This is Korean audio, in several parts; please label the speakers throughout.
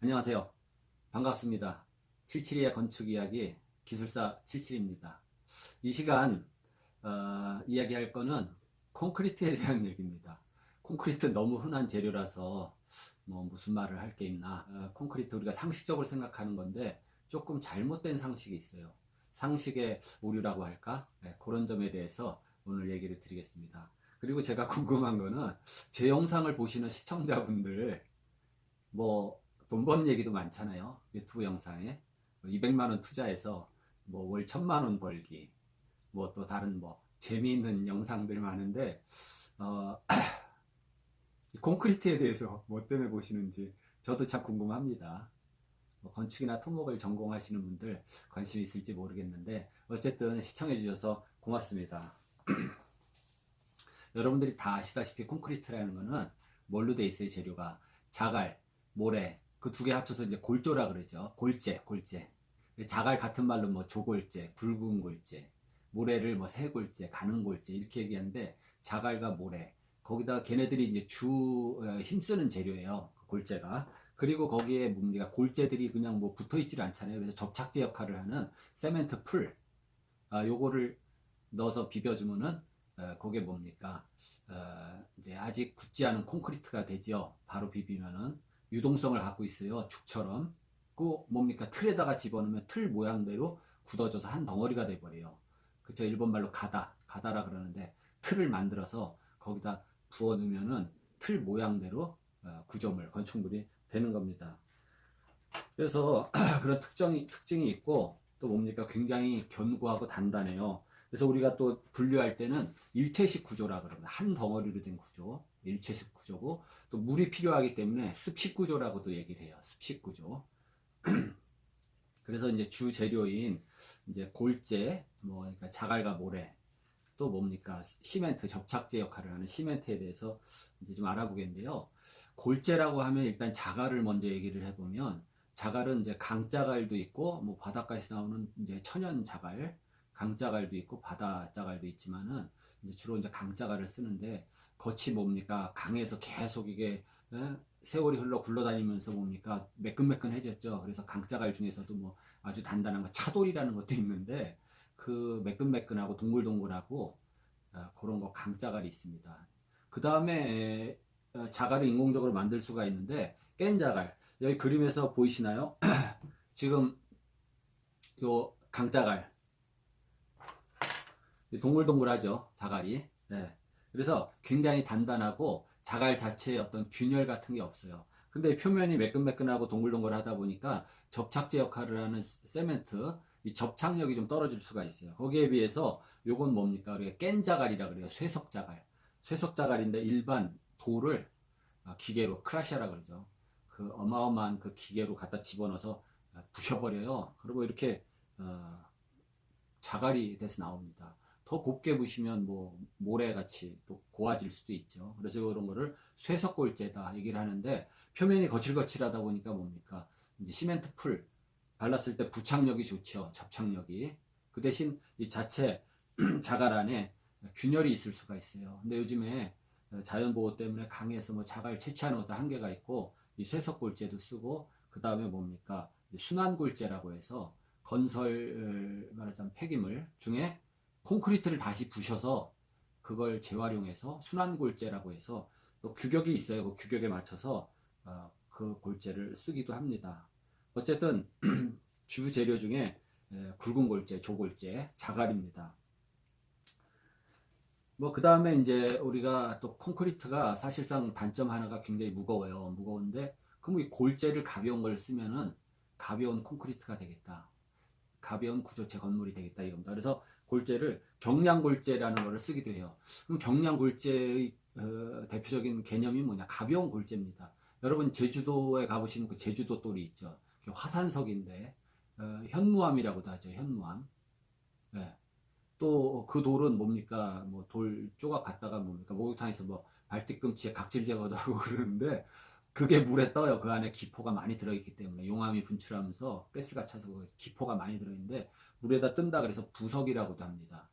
Speaker 1: 안녕하세요. 반갑습니다. 772의 건축 이야기 기술사 77입니다. 이 시간 이야기할 거는 콘크리트에 대한 얘기입니다. 콘크리트 너무 흔한 재료라서 뭐 무슨 말을 할 게 있나. 콘크리트 우리가 상식적으로 생각하는 건데 조금 잘못된 상식이 있어요. 상식의 오류라고 할까? 네, 그런 점에 대해서 오늘 얘기를 드리겠습니다. 그리고 제가 궁금한 거는 제 영상을 보시는 시청자분들 뭐 돈 버는 얘기도 많잖아요. 유튜브 영상에 200만 원 투자해서 뭐 월 1000만 원 벌기, 뭐 또 다른 뭐 재미있는 영상들 많은데 콘크리트에 대해서 뭐 때문에 보시는지 저도 참 궁금합니다. 뭐 건축이나 토목을 전공하시는 분들 관심 있을지 모르겠는데 어쨌든 시청해 주셔서 고맙습니다. 여러분들이 다 아시다시피 콘크리트라는 거는 뭘로 돼 있어요? 재료가 자갈, 모래 그 두 개 합쳐서 이제 골조라 그러죠. 골재. 자갈 같은 말로 뭐 조골재, 굵은 골재, 모래를 뭐 세골재, 가는 골재 이렇게 얘기하는데 자갈과 모래 거기다 걔네들이 이제 주 힘쓰는 재료예요. 그 골재가. 그리고 거기에 뭡니까 골재들이 그냥 뭐 붙어 있질 않잖아요. 그래서 접착제 역할을 하는 세멘트 풀 요거를 넣어서 비벼주면은 그게 뭡니까 이제 아직 굳지 않은 콘크리트가 되죠. 바로 비비면은 유동성을 갖고 있어요. 죽처럼. 그 뭡니까 틀에다가 집어넣으면 틀 모양대로 굳어져서 한 덩어리가 돼버려요. 그쵸 일본 말로 가다라 그러는데 틀을 만들어서 거기다 부어 넣으면은 틀 모양대로 구조물 건축물이 되는 겁니다. 그래서 그런 특징이 있고 또 뭡니까 굉장히 견고하고 단단해요. 그래서 우리가 또 분류할 때는 일체식 구조라 그럽니다. 한 덩어리로 된 구조, 일체식 구조고 또 물이 필요하기 때문에 습식 구조라고도 얘기를 해요. 습식 구조. 그래서 이제 주 재료인 이제 골재, 뭐 그러니까 자갈과 모래, 또 뭡니까 시멘트 접착제 역할을 하는 시멘트에 대해서 이제 좀 알아보겠는데요. 골재라고 하면 일단 자갈을 먼저 얘기를 해보면 자갈은 이제 강자갈도 있고 뭐 바닷가에서 나오는 이제 천연 자갈, 강자갈도 있고 바다 자갈도 있지만은 이제 주로 이제 강자갈을 쓰는데 겉이 뭡니까 강에서 계속 이게 세월이 흘러 굴러다니면서 뭡니까 매끈매끈해졌죠. 그래서 강자갈 중에서도 뭐 아주 단단한 거 차돌이라는 것도 있는데 그 매끈매끈하고 동글동글하고 그런 거 강자갈이 있습니다. 그 다음에 자갈을 인공적으로 만들 수가 있는데 깬 자갈 여기 그림에서 보이시나요? 지금 요 강자갈 동글동글하죠 자갈이. 네. 그래서 굉장히 단단하고 자갈 자체에 어떤 균열 같은 게 없어요. 근데 표면이 매끈매끈하고 동글동글하다 보니까 접착제 역할을 하는 세멘트 이 접착력이 좀 떨어질 수가 있어요. 거기에 비해서 요건 뭡니까? 우리가 깬 자갈이라 그래요. 쇠석자갈. 쇠석자갈인데 일반 돌을 기계로 크라시아라 그러죠. 그 어마어마한 그 기계로 갖다 집어넣어서 부셔버려요. 그리고 이렇게 자갈이 돼서 나옵니다. 더 곱게 부시면 뭐 모래같이 또 고와질 수도 있죠. 그래서 이런 거를 쇠석골재다 얘기를 하는데 표면이 거칠거칠하다 보니까 뭡니까 이제 시멘트 풀 발랐을 때 부착력이 좋죠. 접착력이. 그 대신 이 자체 자갈 안에 균열이 있을 수가 있어요. 근데 요즘에 자연보호 때문에 강에서 뭐 자갈 채취하는 것도 한계가 있고 이 쇠석골재도 쓰고 그 다음에 뭡니까 순환골재라고 해서 건설 말하자면 폐기물 중에 콘크리트를 다시 부셔서 그걸 재활용해서 순환골재라고 해서 또 규격이 있어요. 그 규격에 맞춰서 그 골재를 쓰기도 합니다. 어쨌든 주 재료 중에 굵은 골재, 조골재, 자갈입니다. 뭐 그 다음에 이제 우리가 또 콘크리트가 사실상 단점 하나가 굉장히 무거워요. 무거운데 그럼 이 골재를 가벼운 걸 쓰면은 가벼운 콘크리트가 되겠다. 가벼운 구조체 건물이 되겠다 이겁니다. 그래서 골재를 경량골재라는 것을 쓰기도 해요. 그럼 경량골재의 대표적인 개념이 뭐냐? 가벼운 골재입니다. 여러분 제주도에 가보시는 그 제주도 돌이 있죠. 화산석인데 현무암이라고도 하죠. 현무암. 네. 또 그 돌은 뭡니까? 뭐 돌 조각 갖다가 뭡니까? 목욕탕에서 뭐 발뒤꿈치에 각질 제거도 하고 그러는데 그게 물에 떠요. 그 안에 기포가 많이 들어있기 때문에 용암이 분출하면서 가스가 차서 기포가 많이 들어있는데 물에다 뜬다 그래서 부석이라고도 합니다.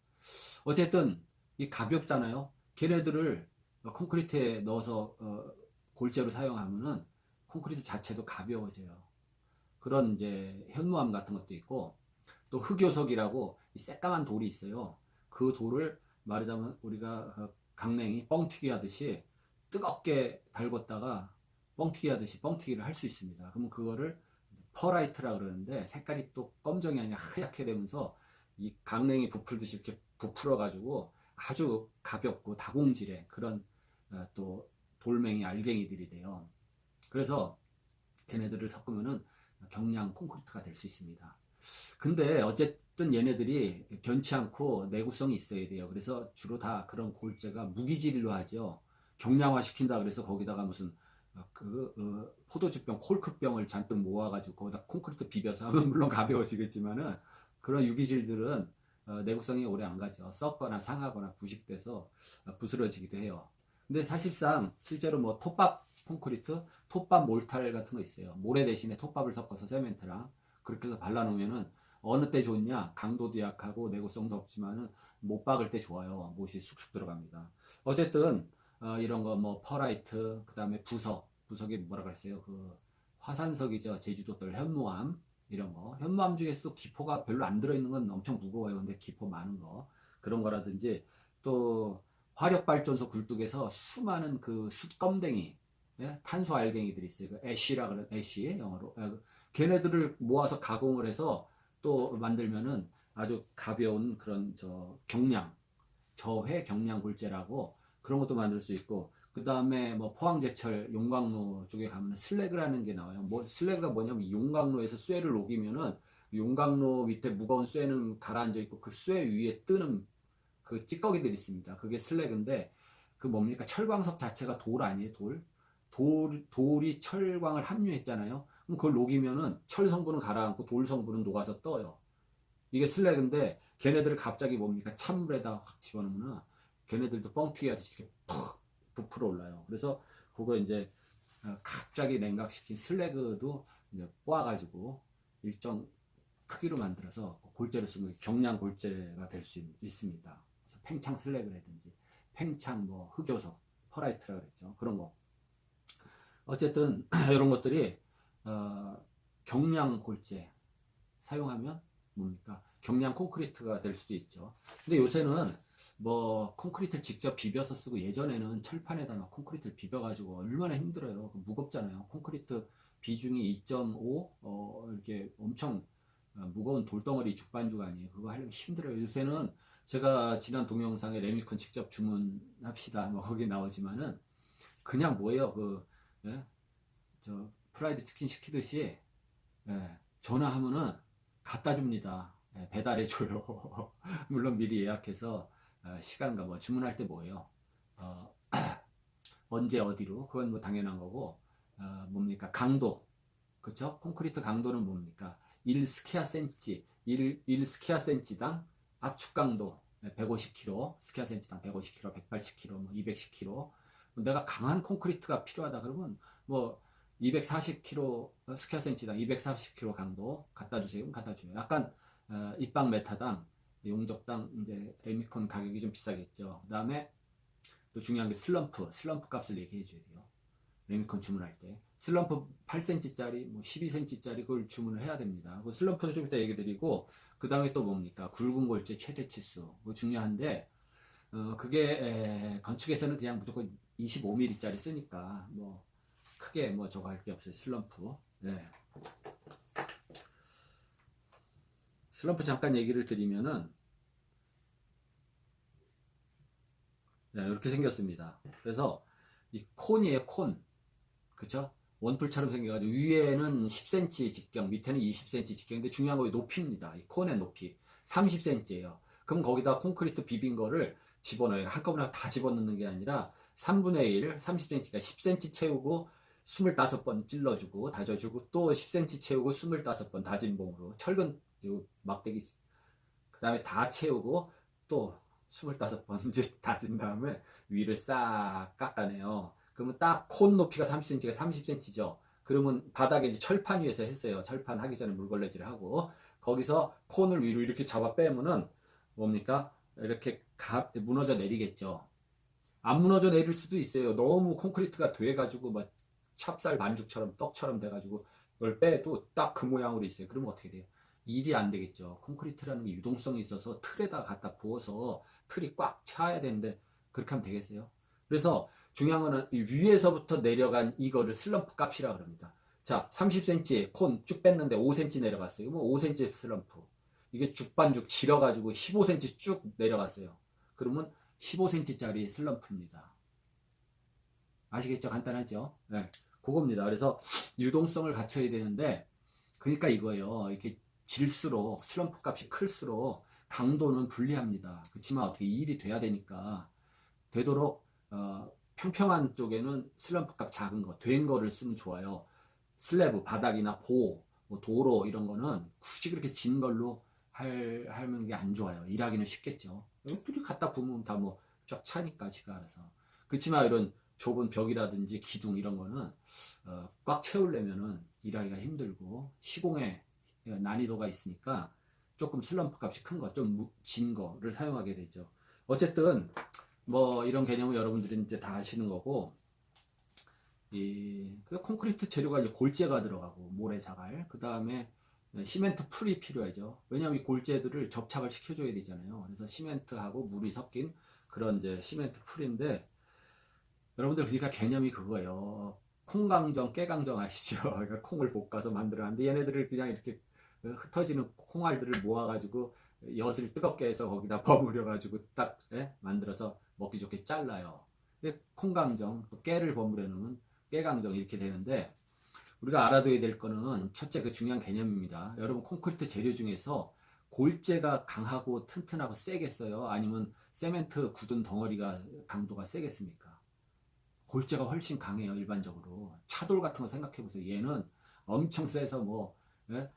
Speaker 1: 어쨌든 이 가볍잖아요. 걔네들을 콘크리트에 넣어서 골재로 사용하면은 콘크리트 자체도 가벼워져요. 그런 이제 현무암 같은 것도 있고, 또 흑요석이라고 이 새까만 돌이 있어요. 그 돌을 말하자면 우리가 강냉이 뻥튀기 하듯이 뜨겁게 달궜다가 뻥튀기 하듯이 뻥튀기를 할 수 있습니다. 그러면 그거를 퍼라이트라 그러는데, 색깔이 또 검정이 아니라 하얗게 되면서 이 강냉이 부풀듯이 이렇게 부풀어 가지고 아주 가볍고 다공질의 그런 또 돌멩이 알갱이들이 돼요. 그래서 걔네들을 섞으면은 경량 콘크리트가 될 수 있습니다. 근데 어쨌든 얘네들이 변치 않고 내구성이 있어야 돼요. 그래서 주로 다 그런 골재가 무기질로 하죠. 경량화 시킨다 그래서 거기다가 무슨 포도주병, 콜크병을 잔뜩 모아가지고 거기다 콘크리트 비벼서 하면 물론 가벼워지겠지만은, 그런 유기질들은 내구성이 오래 안 가죠. 썩거나 상하거나 부식돼서 부스러지기도 해요. 근데 사실상 실제로 뭐 톱밥 콘크리트, 톱밥 몰탈 같은 거 있어요. 모래 대신에 톱밥을 섞어서 세멘트랑 그렇게 해서 발라놓으면은 어느 때 좋냐? 강도도 약하고 내구성도 없지만은 못 박을 때 좋아요. 못이 쑥쑥 들어갑니다. 어쨌든 이런 거 뭐 퍼라이트, 그 다음에 부석이 뭐라 그랬어요? 그 화산석이죠. 제주도들 현무암 이런 거. 현무암 중에서도 기포가 별로 안 들어있는 건 엄청 무거워요. 근데 기포 많은 거 그런 거라든지, 또 화력발전소 굴뚝에서 수많은 그 숯검댕이, 예? 탄소 알갱이들이 있어요. 그 애쉬라 그래, 애쉬 영어로. 걔네들을 모아서 가공을 해서 또 만들면은 아주 가벼운 그런 경량, 저회 경량 골재라고 그런 것도 만들 수 있고, 그 다음에 뭐 포항제철 용광로 쪽에 가면 슬래그라는 게 나와요. 뭐 슬래그가 뭐냐면 용광로에서 쇠를 녹이면은 용광로 밑에 무거운 쇠는 가라앉아 있고 그 쇠 위에 뜨는 그 찌꺼기들이 있습니다. 그게 슬래그인데, 그 뭡니까? 철광석 자체가 돌 아니에요? 돌이 철광을 함유했잖아요. 그럼 그걸 녹이면은 철 성분은 가라앉고 돌 성분은 녹아서 떠요. 이게 슬래그인데, 걔네들을 갑자기 뭡니까? 찬물에다 확 집어넣으면 걔네들도 뻥튀기 하듯이 이렇게 퍽 부풀어 올라요. 그래서 그거 이제 갑자기 냉각시킨 슬래그도 이제 뽀아가지고 일정 크기로 만들어서 골재로 쓰면 경량 골재가 될 수 있습니다. 그래서 팽창 슬래그라든지 팽창 뭐 흑요석, 퍼라이트라 그랬죠. 그런 거. 어쨌든 이런 것들이 경량 골재 사용하면 뭡니까? 경량 콘크리트가 될 수도 있죠. 근데 요새는 뭐 콘크리트를 직접 비벼서 쓰고, 예전에는 철판에다 막 콘크리트를 비벼가지고 얼마나 힘들어요. 무겁잖아요. 콘크리트 비중이 2.5 이렇게 엄청 무거운 돌덩어리 죽반죽 아니에요. 그거 하려면 힘들어요. 요새는 제가 지난 동영상에 레미콘 직접 주문합시다 뭐 거기 나오지만은 그냥 뭐예요? 예? 프라이드 치킨 시키듯이, 예, 전화하면은 갖다 줍니다. 예, 배달해 줘요. 물론 미리 예약해서 시간과 뭐 주문할 때 뭐예요? 언제 어디로? 그건 뭐 당연한 거고, 뭡니까? 강도. 그쵸? 콘크리트 강도는 뭡니까? 1 스퀘어 센치, 1 스퀘어 센치당 압축 강도 150kg, 스퀘어 센치당 150kg, 180kg, 뭐 210kg. 내가 강한 콘크리트가 필요하다 그러면 뭐 240kg 스퀘어 센치당 240kg 강도 갖다 주세요. 갖다 줘요. 약간 입방 메타당, 용적당 이제 레미콘 가격이 좀 비싸겠죠. 그 다음에 또 중요한 게 슬럼프 값을 얘기해 줘야 돼요. 레미콘 주문할 때 슬럼프 8cm짜리, 뭐 12cm짜리 그걸 주문을 해야 됩니다. 그 슬럼프는 좀 이따 얘기 드리고, 그 다음에 또 뭡니까? 굵은 골재 최대 치수, 그거 중요한데, 그게 건축에서는 그냥 무조건 25mm짜리 쓰니까 뭐 크게 뭐 저거 할 게 없어요. 슬럼프. 네. 슬럼프 잠깐 얘기를 드리면은, 네, 이렇게 생겼습니다. 그래서 이 콘이에요, 콘. 그쵸? 원뿔처럼 생겨가지고 위에는 10cm 직경, 밑에는 20cm 직경인데 중요한 거 높이입니다. 이 콘의 높이 30cm예요. 그럼 거기다 콘크리트 비빈 거를 집어넣어요. 한꺼번에 다 집어넣는 게 아니라 3분의 1, 30cm가 10cm 채우고 25번 찔러주고 다져주고, 또 10cm 채우고 25번 다진 봉으로 철근 요 막대기, 그 다음에 다 채우고 또 25번 이제 다진 다음에 위를 싹 깎아내요. 그러면 딱 콘 높이가 30cm가 30cm죠. 그러면 바닥에 이제 철판 위에서 했어요. 철판 하기 전에 물걸레질을 하고, 거기서 콘을 위로 이렇게 잡아 빼면은 뭡니까? 이렇게 무너져 내리겠죠. 안 무너져 내릴 수도 있어요. 너무 콘크리트가 돼가지고 막 찹쌀 반죽처럼 떡처럼 돼가지고 그걸 빼도 딱 그 모양으로 있어요. 그러면 어떻게 돼요? 일이 안 되겠죠. 콘크리트라는 게 유동성이 있어서 틀에다 갖다 부어서 틀이 꽉 차야 되는데 그렇게 하면 되겠어요? 그래서 중요한 거는 위에서부터 내려간 이거를 슬럼프 값이라 그럽니다. 자, 30cm 콘 쭉 뺐는데 5cm 내려갔어요. 그러면 5cm 슬럼프. 이게 죽반죽 질어가지고 15cm 쭉 내려갔어요. 그러면 15cm짜리 슬럼프입니다. 아시겠죠? 간단하죠? 네, 그겁니다. 그래서 유동성을 갖춰야 되는데, 그러니까 이거예요. 이렇게 질수록, 슬럼프 값이 클수록 강도는 불리합니다. 그렇지만 어떻게 일이 돼야 되니까, 되도록, 평평한 쪽에는 슬럼프 값 작은 거, 된 거를 쓰면 좋아요. 슬래브, 바닥이나 뭐 도로 이런 거는 굳이 그렇게 진 걸로 하는 게 안 좋아요. 일하기는 쉽겠죠. 뚜리 갖다 부으면 다 뭐 쫙 차니까 지가 알아서. 그렇지만 이런 좁은 벽이라든지 기둥 이런 거는 꽉 채우려면은 일하기가 힘들고 시공의 난이도가 있으니까 조금 슬럼프 값이 큰 거, 좀 진 거를 사용하게 되죠. 어쨌든 뭐 이런 개념은 여러분들이 이제 다 아시는 거고, 그 콘크리트 재료가 이제 골재가 들어가고 모래 자갈, 그 다음에 시멘트 풀이 필요하죠. 왜냐하면 이 골재들을 접착을 시켜줘야 되잖아요. 그래서 시멘트하고 물이 섞인 그런 이제 시멘트 풀인데, 여러분들 그러니까 개념이 그거예요. 콩강정, 깨강정 아시죠? 그러니까 콩을 볶아서 만들어놨는데 얘네들을 그냥 이렇게 흩어지는 콩알들을 모아가지고 엿을 뜨겁게 해서 거기다 버무려가지고 딱 만들어서 먹기 좋게 잘라요. 콩강정, 또 깨를 버무려 놓으면 깨강정 이렇게 되는데, 우리가 알아둬야 될 거는 첫째 그 중요한 개념입니다. 여러분 콘크리트 재료 중에서 골재가 강하고 튼튼하고 세겠어요? 아니면 세멘트 굳은 덩어리가 강도가 세겠습니까? 골재가 훨씬 강해요. 일반적으로 차돌 같은 거 생각해 보세요. 얘는 엄청 세서 뭐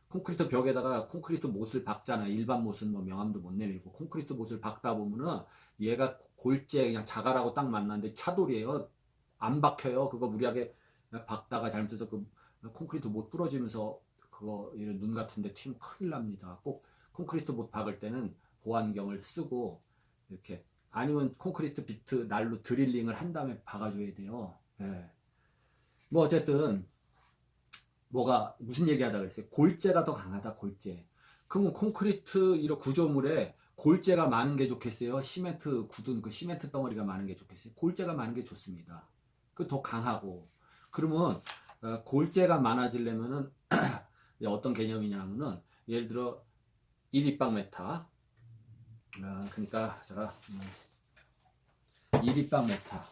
Speaker 1: 콘크리트 벽에다가 콘크리트 못을 박잖아. 일반 못은 뭐 명암도 못 내밀고 콘크리트 못을 박다 보면은 얘가 골재 그냥 자갈하고 딱 만났는데 차돌이에요. 안 박혀요. 그거 무리하게 박다가 잘못해서 그 콘크리트 못 부러지면서 그거 이런 눈 같은데 튀면 큰일 납니다. 꼭 콘크리트 못 박을 때는 보안경을 쓰고 이렇게, 아니면 콘크리트 비트 날로 드릴링을 한 다음에 박아줘야 돼요. 네. 뭐 어쨌든 뭐가 무슨 얘기하다 그랬어요. 골재가 더 강하다. 골재. 그러면 콘크리트 이런 구조물에 골재가 많은 게 좋겠어요? 시멘트 굳은 그 시멘트 덩어리가 많은 게 좋겠어요? 골재가 많은 게 좋습니다. 그 더 강하고. 그러면 골재가 많아지려면은 어떤 개념이냐면은 예를 들어 1입방메타, 그러니까 제가 1입방메타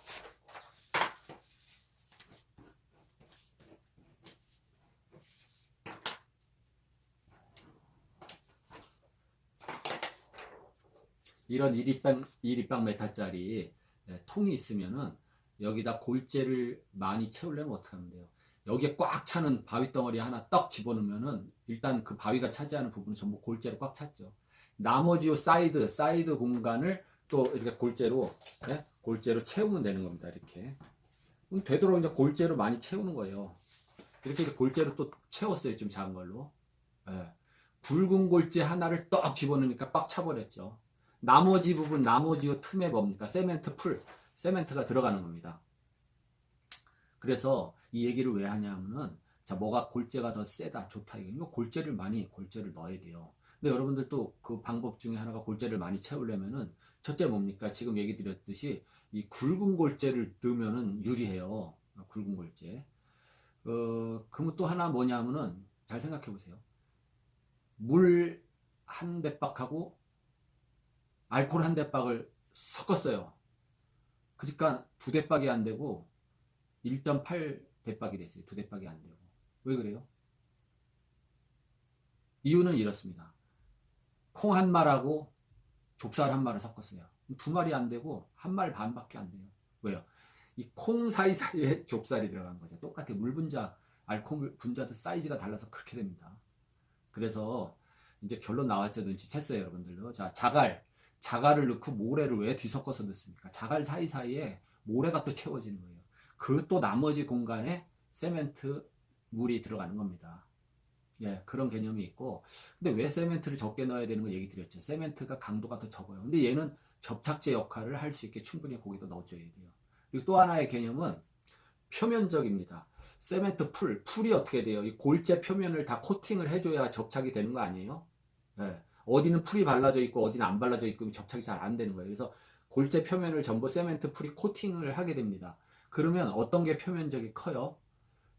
Speaker 1: 이런 1입방메타짜리 통이 있으면은 여기다 골재를 많이 채우려면 어떻게 하면 돼요? 여기에 꽉 차는 바위 덩어리 하나 떡 집어넣으면은 일단 그 바위가 차지하는 부분은 전부 골재로 꽉 찼죠. 나머지 사이드 공간을 또 이렇게 골재로 채우면 되는 겁니다. 이렇게. 그럼 되도록 이제 골재로 많이 채우는 거예요. 이렇게 골재로 또 채웠어요. 좀 작은 걸로. 예. 굵은 골재 하나를 떡 집어넣으니까 꽉 차버렸죠. 나머지 부분, 나머지 틈에 뭡니까? 세멘트가 들어가는 겁니다. 그래서 이 얘기를 왜 하냐면은, 자, 뭐가 골재가 더 세다, 좋다. 이거 골재를 넣어야 돼요. 근데 여러분들 또 그 방법 중에 하나가 골재를 많이 채우려면은, 첫째 뭡니까? 지금 얘기 드렸듯이 이 굵은 골재를 넣으면은 유리해요. 굵은 골재. 그러면 또 하나 뭐냐면은, 잘 생각해 보세요. 물 한 대박하고 알코올 한 대박을 섞었어요. 그러니까 두 대박이 안 되고 1.8 대박이 됐어요. 두 대박이 안 되고. 왜 그래요? 이유는 이렇습니다. 콩 한 말하고 좁쌀 한 말을 섞었어요. 두 말이 안 되고 한 말 반밖에 안 돼요. 왜요? 이 콩 사이사이에 좁쌀이 들어간 거죠. 똑같아요. 물 분자, 알코올 분자도 사이즈가 달라서 그렇게 됩니다. 그래서 이제 결론 나왔죠. 눈치챘어요, 여러분들도. 자, 자갈을 넣고 모래를 왜 뒤섞어서 넣습니까? 자갈 사이사이에 모래가 또 채워지는 거예요. 그 또 나머지 공간에 세멘트 물이 들어가는 겁니다. 예, 그런 개념이 있고. 근데 왜 세멘트를 적게 넣어야 되는 거 얘기 드렸죠. 세멘트가 강도가 더 적어요. 근데 얘는 접착제 역할을 할 수 있게 충분히 거기다 넣어줘야 돼요. 그리고 또 하나의 개념은 표면적입니다. 세멘트 풀이 어떻게 돼요? 이 골재 표면을 다 코팅을 해줘야 접착이 되는 거 아니에요? 예. 어디는 풀이 발라져 있고 어디는 안 발라져 있고 접착이 잘 안 되는 거예요. 그래서 골재 표면을 전부 세멘트 풀이 코팅을 하게 됩니다. 그러면 어떤 게 표면적이 커요?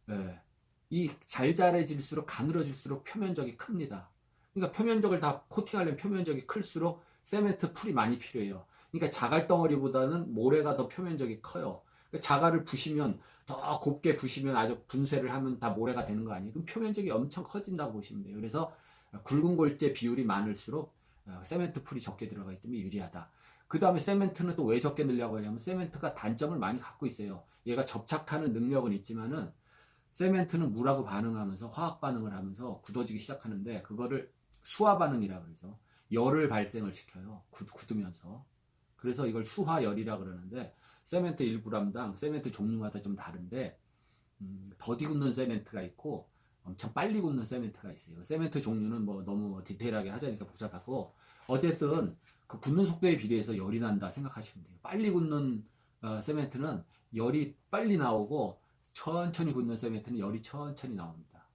Speaker 1: 예. 이 잘자라질수록 가늘어질수록 표면적이 큽니다. 그러니까 표면적을 다 코팅하려면 표면적이 클수록 세멘트 풀이 많이 필요해요. 그러니까 자갈 덩어리보다는 모래가 더 표면적이 커요. 그러니까 자갈을 부시면 더 곱게 부시면 아주 분쇄를 하면 다 모래가 되는 거 아니에요? 그럼 표면적이 엄청 커진다고 보시면 돼요. 그래서 굵은 골재 비율이 많을수록 세멘트 풀이 적게 들어가기 때문에 유리하다. 그 다음에 세멘트는 또 왜 적게 넣으려고 하냐면 세멘트가 단점을 많이 갖고 있어요. 얘가 접착하는 능력은 있지만은 세멘트는 물하고 반응하면서 화학 반응을 하면서 굳어지기 시작하는데 그거를 수화 반응이라 그러죠. 열을 발생을 시켜요. 굳으면서. 그래서 이걸 수화열이라 그러는데 세멘트 1g당 세멘트 종류마다 좀 다른데 더디 굳는 세멘트가 있고 엄청 빨리 굳는 세멘트가 있어요. 세멘트 종류는 뭐 너무 디테일하게 하자니까 복잡하고 어쨌든 그 굳는 속도에 비례해서 열이 난다 생각하시면 돼요. 빨리 굳는 세멘트는 열이 빨리 나오고 천천히 굳는 세멘트는 열이 천천히 나옵니다.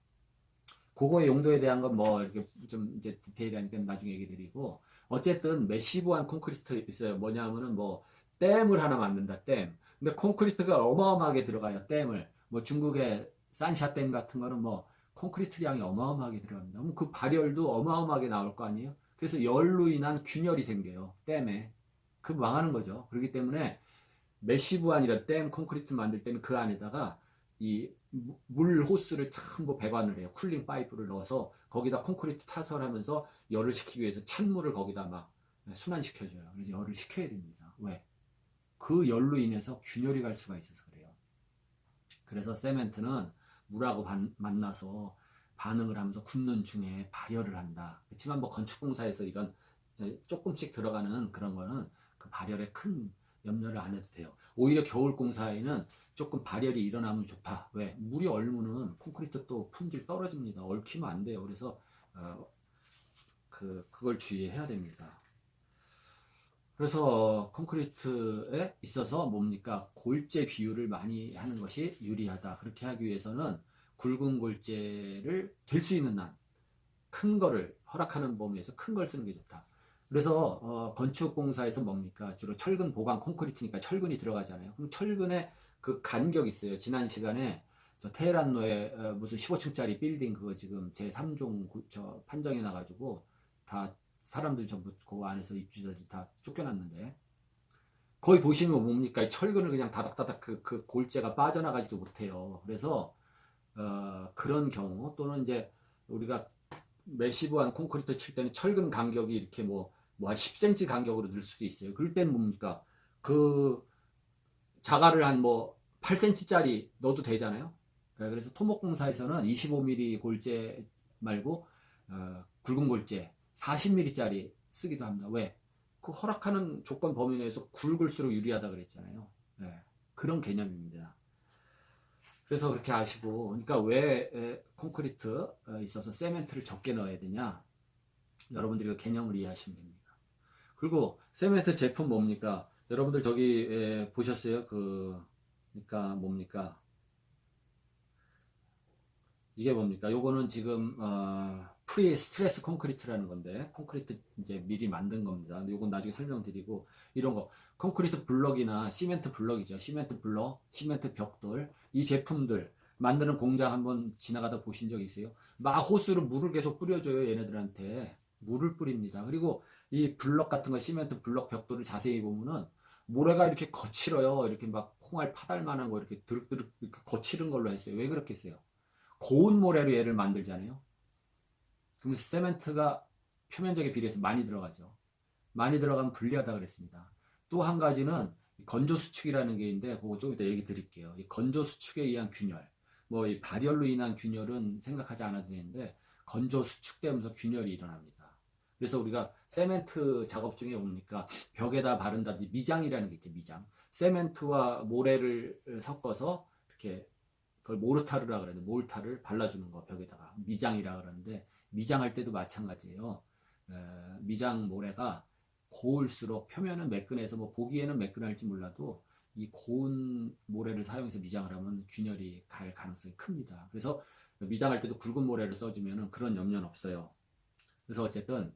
Speaker 1: 그거의 용도에 대한 건 뭐 이렇게 좀 이제 디테일하니까 나중에 얘기 드리고 어쨌든 매시브한 콘크리트 있어요. 뭐냐면은 뭐 댐을 하나 만든다 댐. 근데 콘크리트가 어마어마하게 들어가요. 댐을 뭐 중국의 산샤 댐 같은 거는 뭐 콘크리트량이 어마어마하게 들어갑니다. 그럼 그 발열도 어마어마하게 나올 거 아니에요. 그래서 열로 인한 균열이 생겨요. 댐에. 그 망하는 거죠. 그렇기 때문에 매시브한 이런 댐 콘크리트 만들 때는 그 안에다가 이 물 호스를 전부 배관을 해요. 쿨링 파이프를 넣어서 거기다 콘크리트 타설하면서 열을 식히기 위해서 찬물을 거기다 막 순환시켜줘요. 그래서 열을 식혀야 됩니다. 왜? 그 열로 인해서 균열이 갈 수가 있어서 그래요. 그래서 세멘트는 물하고 만나서 반응을 하면서 굳는 중에 발열을 한다. 그렇지만 뭐 건축공사에서 이런 조금씩 들어가는 그런 거는 그 발열에 큰 염려를 안 해도 돼요. 오히려 겨울공사에는 조금 발열이 일어나면 좋다. 왜? 물이 얼면은 콘크리트 또 품질 떨어집니다. 얽히면 안 돼요. 그래서 그걸 주의해야 됩니다. 그래서 콘크리트에 있어서 뭡니까? 골재 비율을 많이 하는 것이 유리하다. 그렇게 하기 위해서는 굵은 골재를 될 수 있는 한 큰 거를 허락하는 범위에서 큰 걸 쓰는 게 좋다. 그래서 건축공사에서 뭡니까? 주로 철근 보강 콘크리트니까 철근이 들어가잖아요. 그럼 철근에 그 간격이 있어요. 지난 시간에 저 테헤란로에 무슨 15층짜리 빌딩 그거 지금 제3종 저 판정이 나가지고 다 사람들 전부 그 안에서 입주자들이 다 쫓겨났는데 거기 보시면 뭡니까? 철근을 그냥 다닥다닥 그 골재가 빠져나가지도 못해요. 그래서 그런 경우 또는 이제 우리가 매시브한 콘크리트 칠 때는 철근 간격이 이렇게 한 10cm 간격으로 늘 수도 있어요. 그럴 때는 뭡니까? 그 자갈을 한 8cm짜리 넣어도 되잖아요. 그래서 토목공사에서는 25mm 골재 말고 굵은 골재 40mm짜리 쓰기도 합니다. 왜? 그 허락하는 조건 범위 내에서 굵을수록 유리하다 그랬잖아요. 네, 그런 개념입니다. 그래서 그렇게 아시고, 그러니까 왜 콘크리트 있어서 세멘트를 적게 넣어야 되냐? 여러분들이 그 개념을 이해하시면 됩니다. 그리고 세멘트 제품 뭡니까? 여러분들 저기 보셨어요? 그러니까 뭡니까? 이게 뭡니까? 요거는 지금 프리 스트레스 콘크리트라는 건데 콘크리트 이제 미리 만든 겁니다. 요건 나중에 설명드리고 이런 거 콘크리트 블럭이나 시멘트 블럭이죠. 시멘트 블럭, 시멘트 벽돌 이 제품들 만드는 공장 한번 지나가다 보신 적 있어요? 막 호스로 물을 계속 뿌려줘요. 얘네들한테 물을 뿌립니다. 그리고 이 블럭 같은 거 시멘트 블럭 벽돌을 자세히 보면은 모래가 이렇게 거칠어요. 이렇게 막 콩알 파달만한 거 이렇게 드륵드륵 이렇게 거칠은 걸로 했어요. 왜 그렇게 했어요? 고운 모래로 얘를 만들잖아요. 그럼 세멘트가 표면적에 비례해서 많이 들어가죠. 많이 들어가면 불리하다 그랬습니다. 또 한 가지는 건조 수축이라는 게 있는데 그거 좀 이따 얘기 드릴게요. 이 건조 수축에 의한 균열, 이 발열로 인한 균열은 생각하지 않아도 되는데 건조 수축되면서 균열이 일어납니다. 그래서 우리가 세멘트 작업 중에 뭡니까? 벽에다 바른다든지 미장이라는 게 있죠. 미장. 세멘트와 모래를 섞어서 이렇게 그걸 모르타르라 그러는데 몰타를 발라주는 거 벽에다가 미장이라 그러는데 미장할 때도 마찬가지예요. 미장 모래가 고울수록 표면은 매끈해서 보기에는 매끈할지 몰라도 이 고운 모래를 사용해서 미장을 하면 균열이 갈 가능성이 큽니다. 그래서 미장할 때도 굵은 모래를 써주면 그런 염려는 없어요. 그래서 어쨌든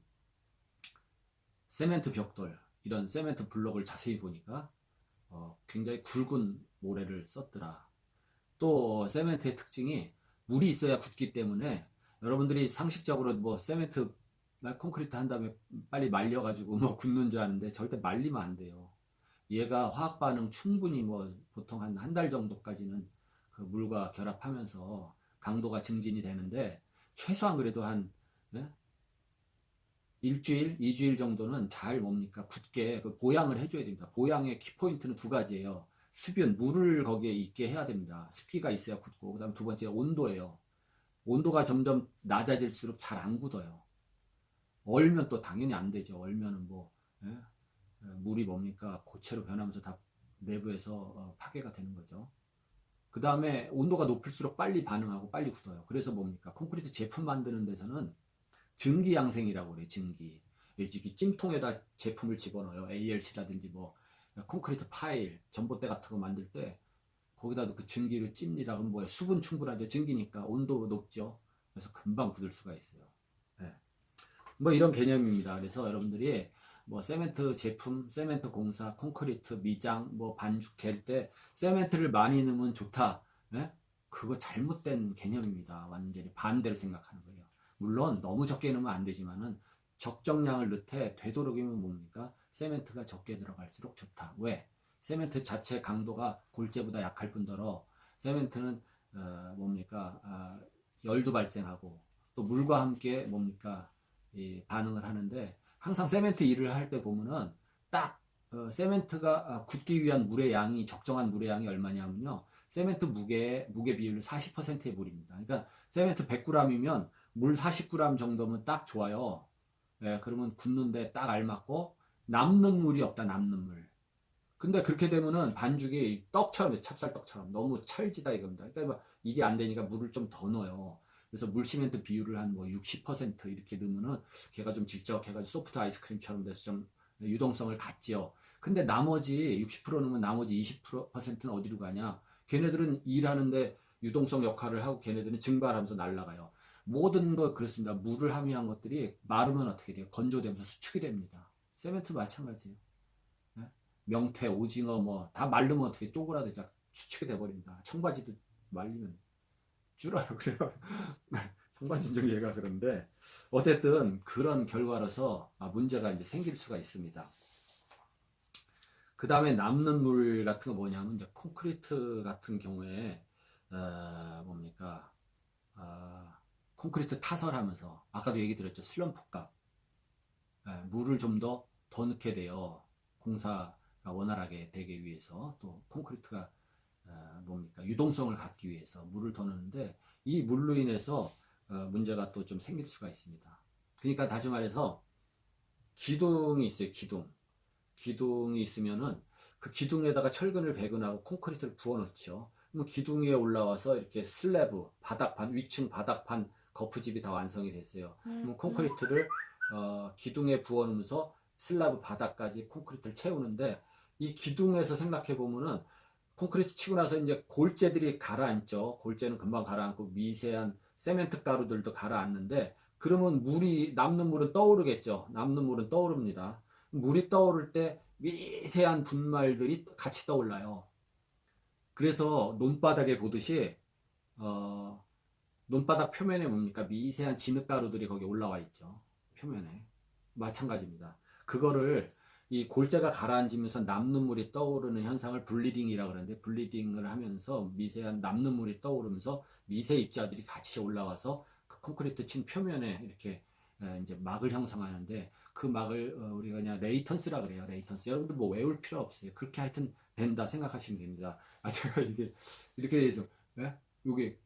Speaker 1: 세멘트 벽돌, 이런 세멘트 블록을 자세히 보니까 굉장히 굵은 모래를 썼더라. 또 세멘트의 특징이 물이 있어야 굳기 때문에, 여러분들이 상식적으로 뭐 세멘트 콘크리트 한 다음에 빨리 말려가지고 뭐 굳는 줄 아는데 절대 말리면 안 돼요. 얘가 화학 반응 충분히 뭐 보통 한 달 정도까지는 그 물과 결합하면서 강도가 증진이 되는데, 최소한 그래도 한 네? 일주일, 2주일 정도는 잘 뭡니까 굳게 그 보양을 해줘야 됩니다. 보양의 키포인트는 두 가지예요. 습윤, 물을 거기에 있게 해야 됩니다. 습기가 있어야 굳고, 그 다음에 두 번째 온도예요. 온도가 점점 낮아질수록 잘 안 굳어요. 얼면 또 당연히 안 되죠. 얼면은 뭐 예? 물이 뭡니까 고체로 변하면서 다 내부에서 파괴가 되는 거죠. 그 다음에 온도가 높을수록 빨리 반응하고 빨리 굳어요. 그래서 뭡니까 콘크리트 제품 만드는 데서는 증기 양생이라고 그래요. 증기. 찜통에다 제품을 집어넣어요. ALC라든지 뭐 콘크리트 파일, 전봇대 같은 거 만들 때 거기다도 그 증기를 찝니다. 그럼 뭐야 수분 충분하죠. 증기니까 온도 높죠. 그래서 금방 굳을 수가 있어요. 네. 뭐 이런 개념입니다. 그래서 여러분들이 뭐 세멘트 제품, 세멘트 공사, 콘크리트 미장, 뭐 반죽 갤 때 세멘트를 많이 넣으면 좋다. 네? 그거 잘못된 개념입니다. 완전히 반대로 생각하는 거예요. 물론 너무 적게 넣으면 안 되지만은 적정량을 넣되 되도록이면 뭡니까? 세멘트가 적게 들어갈수록 좋다. 왜? 세멘트 자체 강도가 골재보다 약할 뿐더러 세멘트는 뭡니까? 열도 발생하고 또 물과 함께 뭡니까? 반응을 하는데, 항상 세멘트 일을 할 때 보면은 딱 세멘트가 굳기 위한 물의 양이, 적정한 물의 양이 얼마냐면요, 세멘트 무게 비율 40%의 물입니다. 그러니까 세멘트 100g이면 물 40g 정도면 딱 좋아요. 예, 그러면 굳는데 딱 알맞고 남는 물이 없다. 남는 물. 근데 그렇게 되면은 반죽이 떡처럼, 찹쌀떡처럼 너무 찰지다 이겁니다. 그러니까 이게 안 되니까 물을 좀 더 넣어요. 그래서 물 시멘트 비율을 한 뭐 60% 이렇게 넣으면은 걔가 좀 질적해가지고 소프트 아이스크림처럼 돼서 좀 유동성을 갖지요. 근데 나머지 60% 넣으면 나머지 20%는 어디로 가냐? 걔네들은 일하는데 유동성 역할을 하고 걔네들은 증발하면서 날아가요. 모든 거 그렇습니다. 물을 함유한 것들이 마르면 어떻게 돼요? 건조되면서 수축이 됩니다. 세멘트 마찬가지예요. 네? 명태, 오징어 뭐 다 말르면 어떻게 쪼그라들자 수축이 돼버립니다. 청바지도 말리면 줄어요. 그래요. 청바지 인정 얘가 그런데 어쨌든 그런 결과로서 문제가 이제 생길 수가 있습니다. 그 다음에 남는 물 같은 거 뭐냐면 이제 콘크리트 같은 경우에 뭡니까 콘크리트 타설하면서 아까도 얘기 드렸죠. 슬럼프 값. 물을 좀 더 넣게 돼요. 공사가 원활하게 되기 위해서, 또 콘크리트가 뭡니까 유동성을 갖기 위해서 물을 더 넣는데, 이 물로 인해서 문제가 또 좀 생길 수가 있습니다. 그러니까 다시 말해서 기둥이 있어요. 기둥이 있으면은 그 기둥에다가 철근을 배근하고 콘크리트를 부어 넣죠. 그럼 기둥 위에 올라와서 이렇게 슬래브 바닥판, 위층 바닥판 거푸집이 다 완성이 됐어요. 그럼 콘크리트를 기둥에 부어 넣으면서 슬래브 바닥까지 콘크리트를 채우는데, 이 기둥에서 생각해 보면은 콘크리트 치고 나서 이제 골재들이 가라앉죠. 골재는 금방 가라앉고 미세한 세멘트 가루들도 가라앉는데, 그러면 남는 물은 떠오르겠죠. 남는 물은 떠오릅니다. 물이 떠오를 때 미세한 분말들이 같이 떠올라요. 그래서 논바닥에 보듯이 논바닥 표면에 뭡니까 미세한 진흙가루들이 거기 올라와 있죠. 표면에. 마찬가지입니다. 그거를 이 골재가 가라앉으면서 남는 물이 떠오르는 현상을 블리딩이라고 그러는데, 블리딩을 하면서 미세한 남는 물이 떠오르면서 미세 입자들이 같이 올라와서 그 콘크리트 친 표면에 이렇게 이제 막을 형성하는데, 그 막을 우리가 그냥 레이턴스라 그래요. 레이턴스. 여러분들 뭐 외울 필요 없어요. 그렇게 하여튼 된다 생각하시면 됩니다. 제가 이게 이렇게 해서 요게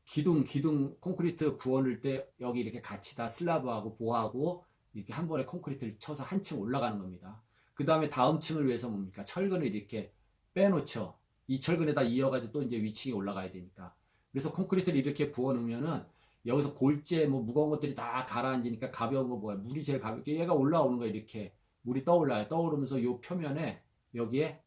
Speaker 1: 기둥 콘크리트 부어 넣을 때 여기 이렇게 같이 다 슬라브하고 보하고 이렇게 한 번에 콘크리트를 쳐서 한 층 올라가는 겁니다. 그 다음에 다음 층을 위해서 뭡니까? 철근을 이렇게 빼놓죠. 이 철근에다 이어가지고 또 이제 위층에 올라가야 되니까. 그래서 콘크리트를 이렇게 부어 넣으면은 여기서 골재 뭐 무거운 것들이 다 가라앉으니까 가벼운 거 뭐야? 물이 제일 가볍게 얘가 올라오는 거야. 이렇게 물이 떠올라요. 떠오르면서 요 표면에 여기에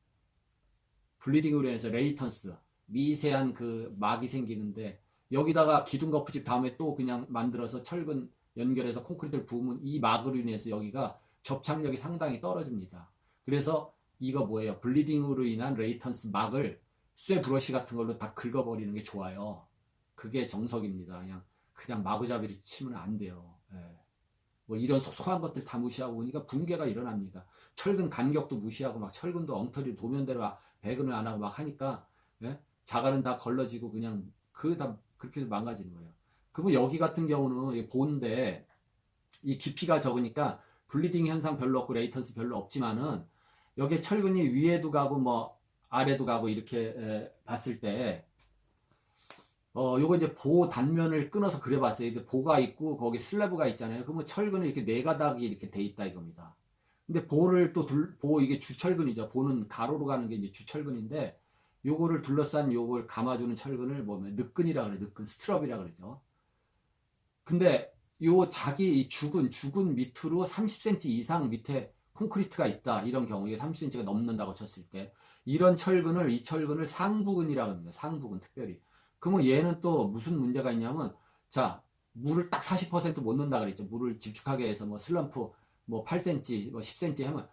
Speaker 1: 블리딩으로 인해서 레이턴스, 미세한 그 막이 생기는데 여기다가 기둥 거푸집 다음에 또 그냥 만들어서 철근 연결해서 콘크리트를 부으면 이 막으로 인해서 여기가 접착력이 상당히 떨어집니다. 그래서 이거 뭐예요? 블리딩으로 인한 레이턴스 막을 쇠 브러쉬 같은 걸로 다 긁어버리는 게 좋아요. 그게 정석입니다. 그냥 마구잡이를 치면 안 돼요. 예. 뭐 이런 소소한 것들 다 무시하고 보니까 붕괴가 일어납니다. 철근 간격도 무시하고 막 철근도 엉터리 도면대로 배근을 안 하고 막 하니까 예? 자갈은 다 걸러지고 그냥 그 다 그렇게 망가지는 거예요. 그러면 여기 같은 경우는 보는데 이 깊이가 적으니까 블리딩 현상 별로 없고 레이턴스 별로 없지만은 여기에 철근이 위에도 가고 뭐 아래도 가고 이렇게 봤을 때 요거 이제 보 단면을 끊어서 그려봤어요. 이게 보가 있고 거기 슬래브가 있잖아요. 그러면 철근이 이렇게 네 가닥이 이렇게 돼 있다 이겁니다. 근데 보를 또 보 이게 주철근이죠. 보는 가로로 가는 게 이제 주철근인데 요거를 둘러싼 요걸 감아주는 철근을 뭐면 늑근이라 그래. 늑근 스트럽이라 그러죠. 근데 요 자기 이 죽은 밑으로 30cm 이상 밑에 콘크리트가 있다. 이런 경우에 30cm가 넘는다고 쳤을 때 이런 철근을 이 철근을 상부근이라고 합니다. 상부근 특별히. 그러면 얘는 또 무슨 문제가 있냐면 자 물을 딱 40%못 넣는다 그랬죠. 물을 질축하게 해서 뭐 슬럼프 뭐 8cm 뭐 10cm 하면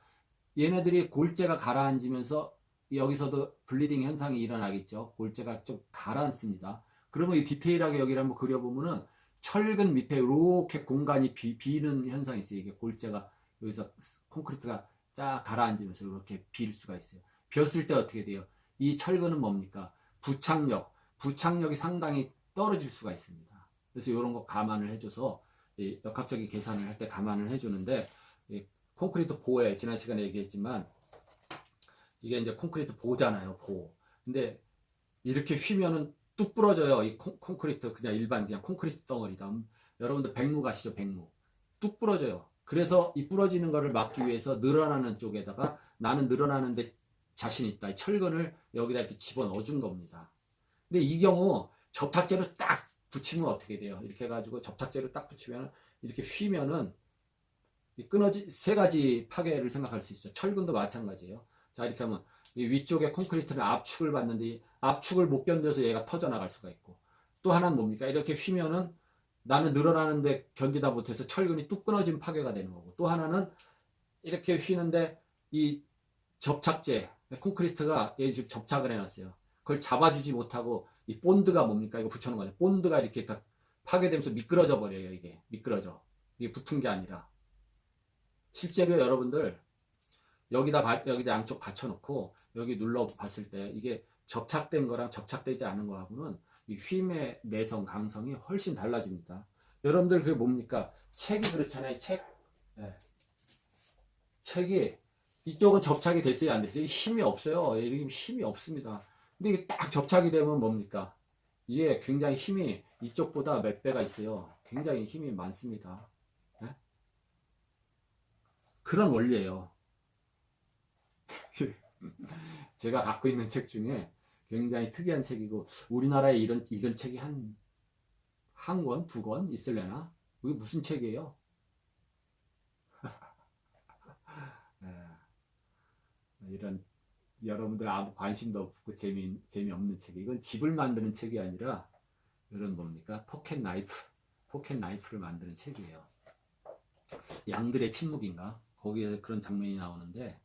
Speaker 1: 얘네들이 골재가 가라앉으면서 여기서도 블리딩 현상이 일어나겠죠. 골재가 좀 가라앉습니다. 그러면 이 디테일하게 여기를 한번 그려보면은 철근 밑에 이렇게 공간이 비는 현상이 있어요. 이게 골재가 여기서 콘크리트가 쫙 가라앉으면서 이렇게 빌 수가 있어요. 비었을 때 어떻게 돼요? 이 철근은 뭡니까? 부착력이 상당히 떨어질 수가 있습니다. 그래서 이런 거 감안을 해줘서 역학적인 계산을 할 때 감안을 해주는데 콘크리트 보에 지난 시간에 얘기했지만 이게 이제 콘크리트 보잖아요. 보. 근데 이렇게 휘면은 뚝 부러져요. 이 콘크리트 그냥 일반 그냥 콘크리트 덩어리다. 여러분들 백무 가시죠? 백무. 뚝 부러져요. 그래서 이 부러지는 거를 막기 위해서 늘어나는 쪽에다가 나는 늘어나는데 자신 있다. 이 철근을 여기다 이렇게 집어넣어 준 겁니다. 근데 이 경우 접착제로 딱 붙이면 어떻게 돼요? 이렇게 해가지고 접착제를 딱 붙이면 이렇게 휘면은 끊어지 세 가지 파괴를 생각할 수 있어요. 철근도 마찬가지예요. 자 이렇게 하면 이 위쪽에 콘크리트는 압축을 받는데 압축을 못 견뎌서 얘가 터져나갈 수가 있고 또 하나는 뭡니까? 이렇게 휘면은 나는 늘어나는데 견디다 못해서 철근이 뚝 끊어진 파괴가 되는 거고 또 하나는 이렇게 휘는데 이 접착제 콘크리트가 얘 지금 접착을 해놨어요. 그걸 잡아주지 못하고 이 본드가 뭡니까? 이거 붙여놓은 거죠. 본드가 이렇게 딱 파괴되면서 미끄러져 버려요. 이게 미끄러져. 이게 붙은 게 아니라 실제로 여러분들 여기다 양쪽 받쳐놓고 여기 눌러 봤을 때 이게 접착된 거랑 접착되지 않은 거하고는 이 휨의 내성 강성이 훨씬 달라집니다. 여러분들 그게 뭡니까? 책이 그렇잖아요. 네. 책이 이쪽은 접착이 됐어요, 안 됐어요? 힘이 없어요. 이게 힘이 없습니다. 근데 이게 딱 접착이 되면 뭡니까? 이게 굉장히 힘이 이쪽보다 몇 배가 있어요. 굉장히 힘이 많습니다. 네? 그런 원리예요. 제가 갖고 있는 책 중에 굉장히 특이한 책이고 우리나라에 이런 책이 한 권, 두 권 있을래나? 이게 무슨 책이에요? 이런 여러분들 아무 관심도 없고 재미없는 책. 이건 집을 만드는 책이 아니라 이런 뭡니까? 포켓 나이프를 만드는 책이에요. 양들의 침묵인가? 거기에 그런 장면이 나오는데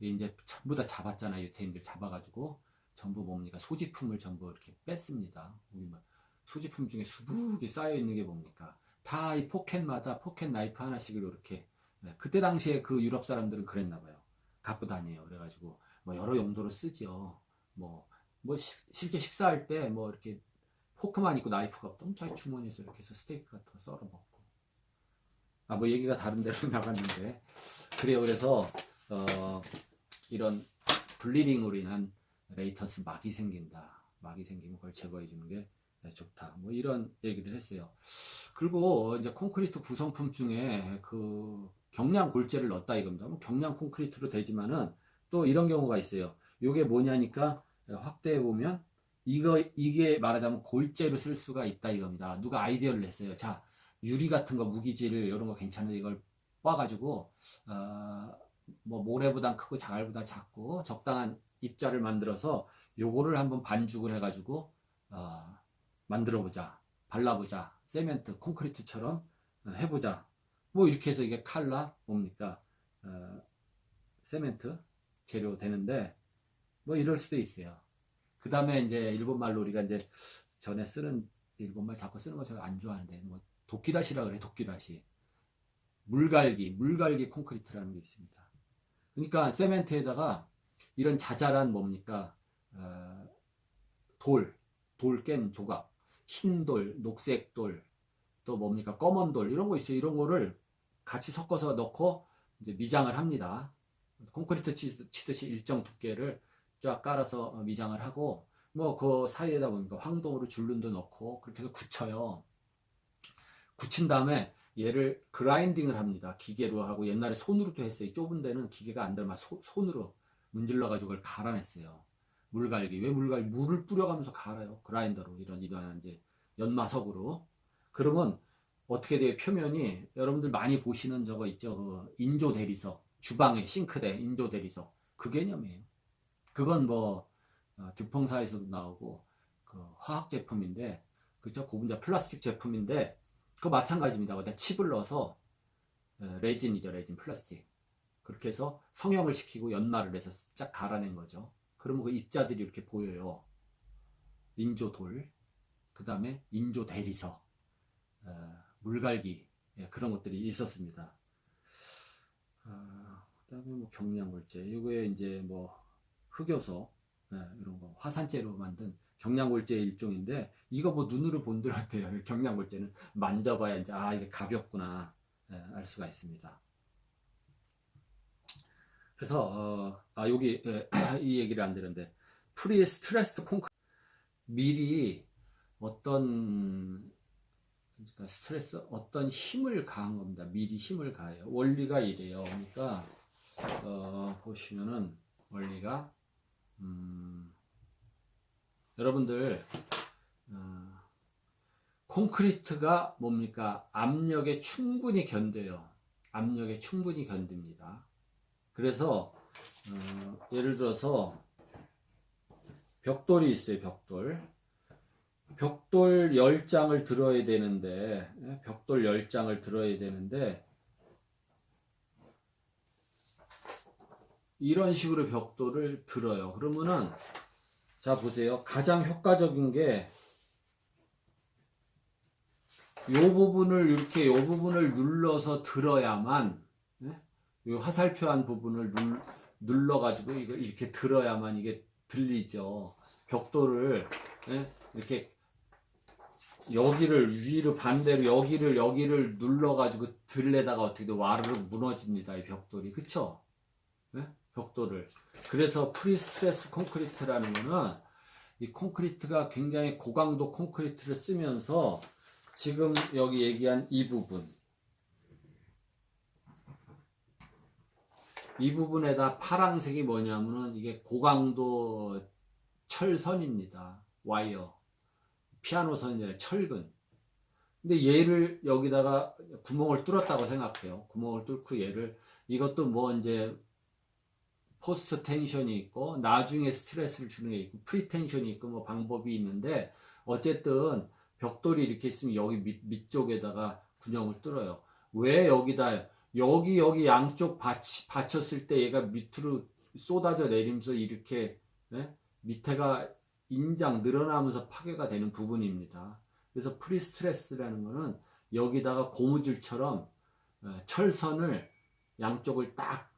Speaker 1: 이제 전부 다 잡았잖아요. 유태인들 잡아가지고 전부 뭡니까? 소지품을 전부 이렇게 뺐습니다. 우리 뭐 소지품 중에 수북이 쌓여 있는 게 뭡니까? 다 이 포켓마다 포켓 나이프 하나씩을 이렇게 그때 당시에 그 유럽 사람들은 그랬나 봐요. 갖고 다녀요. 그래가지고 뭐 여러 용도로 쓰죠. 뭐 실제 식사할 때 뭐 이렇게 포크만 있고 나이프가 없던 자기 주머니에서 이렇게 해서 스테이크 같은 거 썰어 먹고. 뭐 얘기가 다른 데로 나갔는데 그래요. 그래서 이런 블리딩으로 인한 레이턴스 막이 생긴다. 막이 생기면 그걸 제거해 주는 게 좋다. 뭐 이런 얘기를 했어요. 그리고 이제 콘크리트 구성품 중에 그 경량 골재를 넣었다 이겁니다. 경량 콘크리트로 되지만은 또 이런 경우가 있어요. 이게 뭐냐니까 확대해 보면 이게 말하자면 골재로 쓸 수가 있다 이겁니다. 누가 아이디어를 냈어요. 자 유리 같은 거 무기질 이런 거 괜찮은데 이걸 꽈가지고 뭐 모래보단 크고 자갈보다 작고 적당한 입자를 만들어서 요거를 한번 반죽을 해가지고 만들어보자, 발라보자, 세멘트, 콘크리트처럼 해보자. 뭐 이렇게 해서 이게 칼라 뭡니까 세멘트 재료 되는데 뭐 이럴 수도 있어요. 그 다음에 이제 일본말로 우리가 이제 전에 쓰는 일본말 자꾸 쓰는 거 제가 안 좋아하는데 뭐 도끼다시라 그래. 도끼다시 물갈기 콘크리트라는 게 있습니다. 그러니까 세멘트에다가 이런 자잘한 뭡니까 돌 깬 조각, 흰 돌, 녹색 돌, 또 뭡니까 검은 돌 이런 거 있어요. 이런 거를 같이 섞어서 넣고 이제 미장을 합니다. 콘크리트 치듯이 일정 두께를 쫙 깔아서 미장을 하고 뭐 그 사이에다 보니까 황동으로 줄눈도 넣고 그렇게 해서 굳혀요. 굳힌 다음에 얘를 그라인딩을 합니다. 기계로 하고 옛날에 손으로도 했어요. 좁은 데는 기계가 안 들면 손으로 문질러 가지고 그걸 갈아냈어요. 물갈기. 왜 물갈기? 물을 뿌려가면서 갈아요. 그라인더로 이런 이제 연마석으로. 그러면 어떻게 돼요? 표면이 여러분들 많이 보시는 저거 있죠. 그 인조 대리석, 주방에 싱크대 인조 대리석 그 개념이에요. 그건 뭐 듀퐁사에서도 나오고 그 화학 제품인데 그죠? 고분자 플라스틱 제품인데 그거 마찬가지입니다. 거기다 칩을 넣어서 레진이죠. 레진 플라스틱 그렇게 해서 성형을 시키고 연마를 해서 쫙 갈아낸 거죠. 그러면 그 입자들이 이렇게 보여요. 인조돌, 그 다음에 인조 대리석, 물갈기 그런 것들이 있었습니다. 그 다음에 뭐 경량골재, 이거에 이제 뭐 흑요소 이런 거 화산재로 만든 경량골재의 일종인데 이거 뭐 눈으로 본들 어때요? 경량골재는 만져봐야 이제 이게 가볍구나 알 수가 있습니다. 그래서 여기 이 얘기를 안 되는데 프리 스트레스드 콘크리트 미리 어떤 그러니까 스트레스 어떤 힘을 가한 겁니다. 미리 힘을 가해요. 원리가 이래요. 그러니까 보시면은 원리가 여러분들 콘크리트가 뭡니까? 압력에 충분히 견뎌요. 압력에 충분히 견딥니다. 그래서 예를 들어서 벽돌이 있어요. 벽돌 10장을 들어야 되는데 벽돌 10장을 들어야 되는데 이런 식으로 벽돌을 들어요. 그러면은 자 보세요. 가장 효과적인 게 요 부분을 이렇게 요 부분을 눌러서 들어야만 이 화살표한 부분을 눌러가지고 이걸 이렇게 들어야만 이게 들리죠. 벽돌을 이렇게 여기를 위로 반대로 여기를 눌러가지고 들레다가 어떻게 돼 와르르 무너집니다. 이 벽돌이 그쵸? 벽돌을 그래서 프리스트레스 콘크리트라는 거는 이 콘크리트가 굉장히 고강도 콘크리트를 쓰면서 지금 여기 얘기한 이 부분에다 파란색이 뭐냐면은 이게 고강도 철선입니다. 와이어. 피아노 선이 아니라 철근. 근데 얘를 여기다가 구멍을 뚫었다고 생각해요. 구멍을 뚫고 얘를 이것도 뭐 이제 포스트 텐션이 있고 나중에 스트레스를 주는 게 있고 프리 텐션이 있고 뭐 방법이 있는데 어쨌든 벽돌이 이렇게 있으면 여기 밑쪽에다가 군형을 뚫어요. 왜 여기다 여기 양쪽 받쳤을 때 얘가 밑으로 쏟아져 내리면서 이렇게 밑에가 인장 늘어나면서 파괴가 되는 부분입니다. 그래서 프리스트레스라는 거는 여기다가 고무줄처럼 철선을 양쪽을 딱